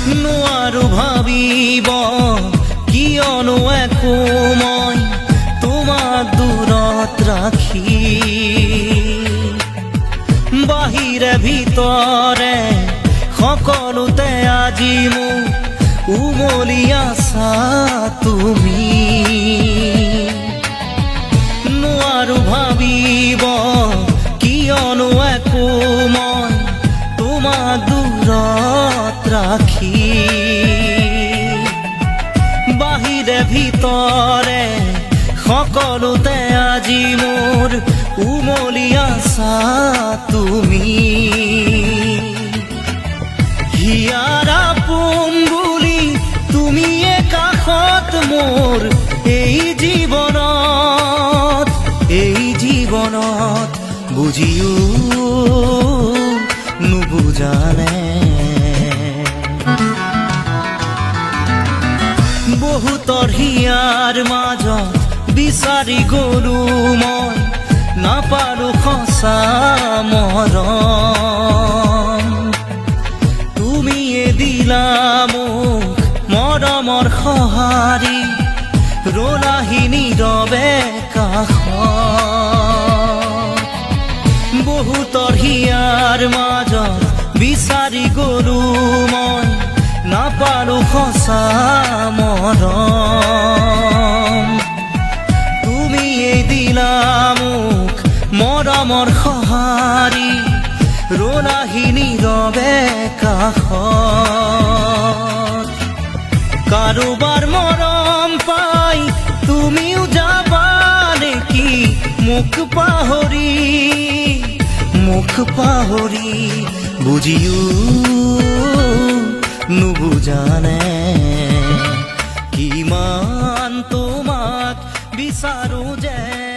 নোৱাৰো ভাবিব কিয়নো একো মই তোমাক দূৰত ৰাখি বাহিৰে ভিতৰে সকলোতে আজি মোক উমলি আছা তুমি নোৱাৰো ভাবিব কিয়নো একো মই তোমাক দূৰত ৰাখি বাহিৰে ভিতৰে সকলোতে আজি মোৰ উমলি আছা তুমি হিয়াৰা পোন বুলি তুমিয়ে কাষত মোৰ এই জীৱনত বুজিও নুবুজানে বহুতৰ হিয়াৰ মাজত বিচাৰি গলো মই নাপালো সঁচা মৰম তুমিয়ে দিলা মোক মৰমৰ সঁহাৰি ৰলাহি নীৰৱে কাষত বহুতৰ হিয়াৰ মাজত বিচাৰি গলো মই নাপালো সঁচা মৰম তুমিয়ে দিলা মোক মৰমৰ সঁহাৰি ৰলাহি নীৰৱে কাষত কাৰোবাৰ মৰম পাই তুমিও যাবা নেকি মুখ পাহৰি বুজিও নুবুজানে কিমান তোমাক বিচাৰো যে